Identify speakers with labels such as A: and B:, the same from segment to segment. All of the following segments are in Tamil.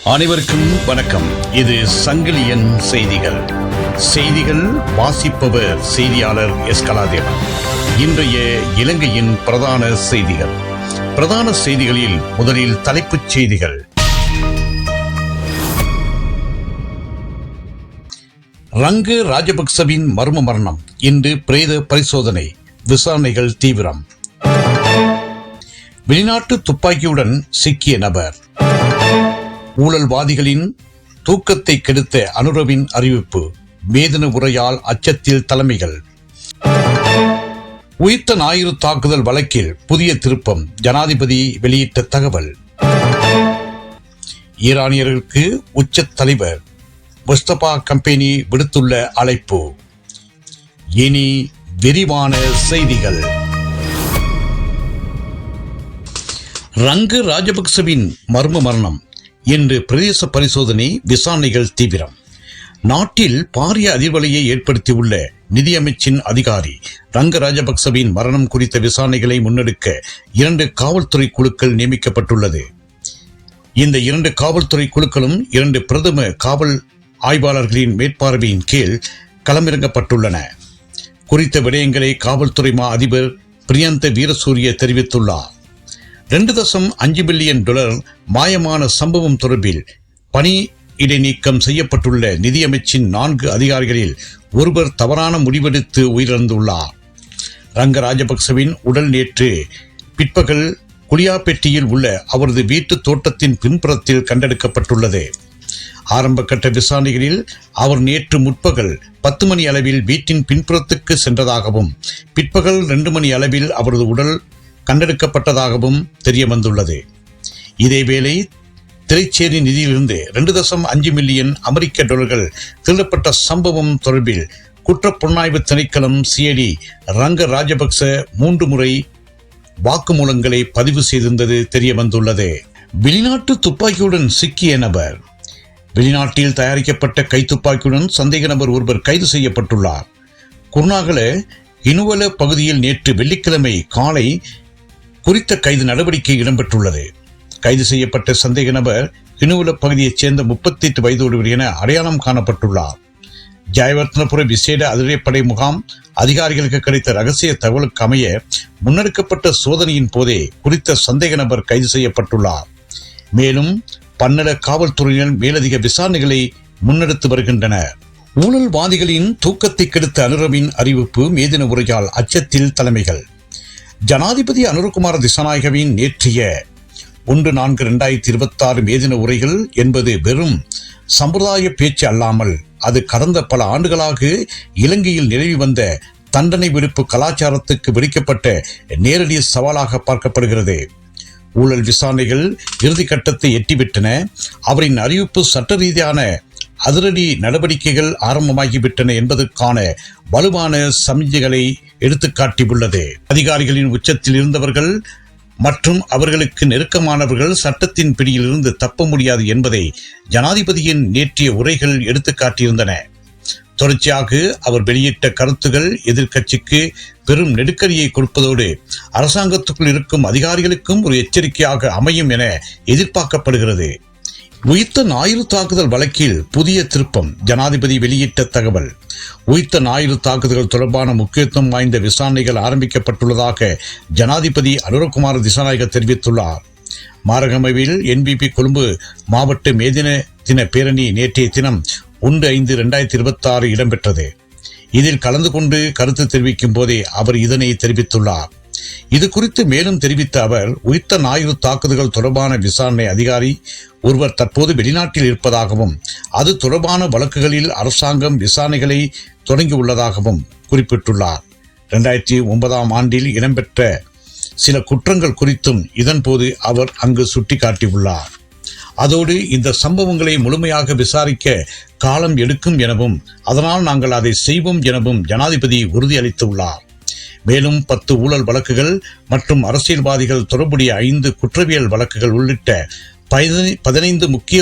A: அனைவருக்கும் வணக்கம். இது சங்கிலியன் செய்திகள் வாசிப்பவர் செய்தியாளர் எஸ். கலாதேவன். இன்றைய இலங்கையின் பிரதான செய்திகளில் முதலில் தலைப்புச் செய்திகள். ரங்கு ராஜபக்சவின் மர்ம மரணம், இன்று பிரேத பரிசோதனை, விசாரணைகள் தீவிரம். வெளிநாட்டு துப்பாக்கியுடன் சிக்கிய நபர். ஊழல்வாதிகளின் தூக்கத்தை கெடுத்த அனுரவின் அறிவிப்பு, வேதன உரையால் அச்சத்தில் தலைமைகள். உயிர்த்த ஞாயிறு தாக்குதல் வழக்கில் புதிய திருப்பம், ஜனாதிபதி வெளியிட்ட தகவல். ஈரானியர்களுக்கு உச்ச தலைவர் முஸ்தபா கம்பெனி விடுத்துள்ள அழைப்பு. இனி விரிவான செய்திகள். ரங்கு ராஜபக்சவின் மர்ம மரணம், இன்று பிரதேச பரிசோதனை, விசாரணைகள் தீவிரம். நாட்டில் பாரிய அதிர்வலையை ஏற்படுத்தியுள்ள நிதியமைச்சின் அதிகாரி ரங்க ராஜபக்சவின் மரணம் குறித்த விசாரணைகளை முன்னெடுக்க 2 காவல்துறை குழுக்கள் நியமிக்கப்பட்டுள்ளது. இந்த 2 காவல்துறை குழுக்களும் 2 பிரதம காவல் ஆய்வாளர்களின் மேற்பார்வையின் கீழ் களமிறங்கப்பட்டுள்ளன. குறித்த விடயங்களை காவல்துறை மா அதிபர் பிரியந்த வீரசூரிய தெரிவித்துள்ளார். $2.5 பில்லியன் மாயமான சம்பவம் தொடர்பில் பணி இடைநீக்கம் செய்யப்பட்டுள்ள நிதியமைச்சின் 4 அதிகாரிகளில் ஒருவர் தவறான முடிவெடுத்து உயிரிழந்துள்ளார். ரங்க ராஜபக்சவின் உடல் நேற்று பிற்பகல் குளியாப்பெட்டியில் உள்ள அவரது வீட்டு தோட்டத்தின் பின்புறத்தில் கண்டெடுக்கப்பட்டுள்ளது. ஆரம்ப கட்ட விசாரணைகளில் அவர் நேற்று முற்பகல் 10 மணி அளவில் வீட்டின் பின்புறத்துக்கு சென்றதாகவும் பிற்பகல் 2 மணி அளவில் அவரது உடல் கண்டெடுக்கப்பட்டதாகவும் தெரிய வந்துள்ளது. இதேவேளை திரைச்சேரி நிதியிலிருந்து $2.5 மில்லியன் திருடப்பட்ட சம்பவம் தொடர்பில் குற்றப்புலனாய்வு திணைக்களம் CID ரங்க ராஜபக்ச 3 முறை வாக்குமூலங்களை பதிவு செய்திருந்தது தெரிய வந்துள்ளது. வெளிநாட்டு துப்பாக்கியுடன் சிக்கிய நபர். வெளிநாட்டில் தயாரிக்கப்பட்ட கைத்துப்பாக்கியுடன் சந்தேக நபர் ஒருவர் கைது செய்யப்பட்டுள்ளார். குர்நாகல இனுவல பகுதியில் நேற்று வெள்ளிக்கிழமை காலை குறித்த கைது நடவடிக்கை இடம்பெற்றுள்ளது. கைது செய்யப்பட்ட சந்தேக நபர் இனுவல பகுதியைச் சேர்ந்த 38 வயதோடு என அடையாளம் காணப்பட்டுள்ளார். ஜயவர்த்தனபுர விசேட அதிரடிப்படை முகாம் அதிகாரிகளுக்கு கிடைத்த ரகசிய தகவலுக்கு அமைய முன்னெடுக்கப்பட்ட சோதனையின் போதே குறித்த சந்தேக நபர் கைது செய்யப்பட்டுள்ளார். மேலும் பன்னட காவல்துறையினர் மேலதிக விசாரணைகளை முன்னெடுத்து வருகின்றனர். ஊழல்வாதிகளின் தூக்கத்தை கெடுத்த அனுரவின் அறிவிப்பு, மேதின உரையால் அச்சத்தில் தலைமைகள். ஜனாதிபதி அனுரகுமார திசாநாயகவின் நேற்றைய 1/4/2026 மேதின உரைகள் என்பது வெறும் சம்பிரதாய பேச்சு அல்லாமல் அது கடந்த பல ஆண்டுகளாக இலங்கையில் நிலவி வந்த தண்டனை விடுப்பு கலாச்சாரத்துக்கு விடுக்கப்பட்ட நேரடி சவாலாக பார்க்கப்படுகிறது. ஊழல் விசாரணைகள் இறுதிக்கட்டத்தை எட்டிவிட்டன. அவரின் அறிவிப்பு சட்ட ரீதியான அதிரடி நடவடிக்கைகள் ஆரம்பமாகிவிட்டன என்பதற்கான வலுவான சமிஞ்சைகளை எடுத்துக்காட்டியுள்ளது. அதிகாரிகளின் உச்சத்தில் இருந்தவர்கள் மற்றும் அவர்களுக்கு நெருக்கமானவர்கள் சட்டத்தின் பிடியில் இருந்து தப்ப முடியாது என்பதை ஜனாதிபதியின் நேற்றைய உரைகள் எடுத்துக்காட்டியிருந்தன. தொடர்ச்சியாக அவர் வெளியிட்ட கருத்துகள் எதிர்க்கட்சிக்கு பெரும் நெருக்கடியை கொடுப்பதோடு அரசாங்கத்துக்குள் இருக்கும் அதிகாரிகளுக்கும் ஒரு எச்சரிக்கையாக அமையும் என எதிர்பார்க்கப்படுகிறது. உயிர்த்த ஞாயிறு தாக்குதல் வழக்கில் புதிய திருப்பம், ஜனாதிபதி வெளியிட்ட தகவல். உயிர்த்த ஞாயிறு தாக்குதல் தொடர்பான முக்கியத்துவம் வாய்ந்த விசாரணைகள் ஆரம்பிக்கப்பட்டுள்ளதாக ஜனாதிபதி அனுரகுமார திசாநாயக தெரிவித்துள்ளார். மாரகமவில் NPP கொழும்பு மாவட்ட மேதின தின பேரணி நேற்றைய தினம் 1/5/2026 இடம்பெற்றது. இதில் கலந்து கொண்டு கருத்து தெரிவிக்கும் போதே அவர் இதனை தெரிவித்துள்ளார். இது குறித்து மேலும் தெரிவித்த அவர், உயிர்த்த ஞாயிறு தாக்குதல்கள் தொடர்பான விசாரணை அதிகாரி ஒருவர் தற்போது வெளிநாட்டில் இருப்பதாகவும் அது தொடர்பான வழக்குகளில் அரசாங்கம் விசாரணைகளை தொடங்கியுள்ளதாகவும் குறிப்பிட்டுள்ளார். 2009 ஆண்டில் இடம்பெற்ற சில குற்றங்கள் குறித்தும் இதன்போது அவர் அங்கு சுட்டிக்காட்டியுள்ளார். அதோடு இந்த சம்பவங்களை முழுமையாக விசாரிக்க காலம் எடுக்கும் எனவும் அதனால் நாங்கள் அதை செய்வோம் எனவும் ஜனாதிபதி உறுதியளித்துள்ளார். மேலும் 10 ஊழல் வழக்குகள் மற்றும் அரசியல்வாதிகள் தொடர்புடைய 5 குற்றவியல் வழக்குகள் உள்ளிட்ட 15 முக்கிய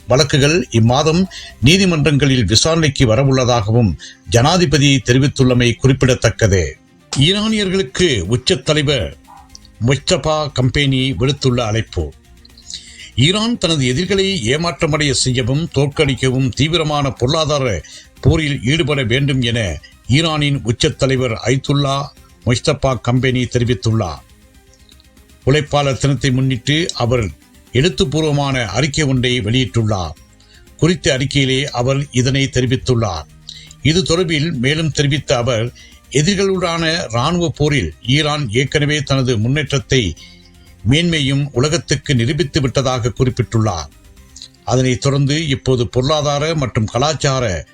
A: வழக்குகள் இம்மாதம் நீதிமன்றங்களில் விசாரணைக்கு வரவுள்ளதாகவும் ஜனாதிபதி தெரிவித்துள்ளமை குறிப்பிடத்தக்கது. ஈரானியர்களுக்கு உச்ச தலைவர் முஸ்தபா கம்பெனி விடுத்துள்ள அழைப்பு. ஈரான் தனது எதிரிகளை ஏமாற்றமடைய செய்யவும் தோற்கடிக்கவும் தீவிரமான பொருளாதார போரில் ஈடுபட வேண்டும் என ஈரானின் உச்சத் தலைவர் ஐத்துல்லா முஸ்தபா கம்பெனி தெரிவித்துள்ளார். உழைப்பாளர் தினத்தை முன்னிட்டு அவர் எழுத்துப்பூர்வமான அறிக்கை ஒன்றை வெளியிட்டுள்ளார். குறித்த அறிக்கையிலே அவர் இதனை தெரிவித்துள்ளார். இது தொடர்பில் மேலும் தெரிவித்த அவர், எதிரிகளுடான இராணுவ போரில் ஈரான் ஏற்கனவே தனது முன்னேற்றத்தை மேன்மையும் உலகத்துக்கு நிரூபித்து விட்டதாக குறிப்பிட்டுள்ளார். அதனைத் தொடர்ந்து இப்போது பொருளாதார மற்றும் கலாச்சார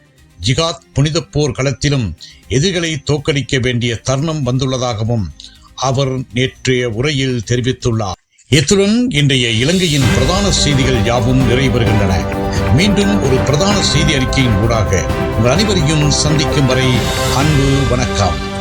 A: ஜிகாத் புனித போர் களத்திலும் எதிரிகளை தோற்கடிக்க வேண்டிய தருணம் வந்துள்ளதாகவும் அவர் நேற்றைய உரையில் தெரிவித்துள்ளார். இத்துடன் இன்றைய இலங்கையின் பிரதான செய்திகள் யாவும் நிறைவருகின்றன. மீண்டும் ஒரு பிரதான செய்தி அறிக்கையின் ஊடாக உங்கள் அனைவரையும் சந்திக்கும் வரை அன்பு வணக்கம்.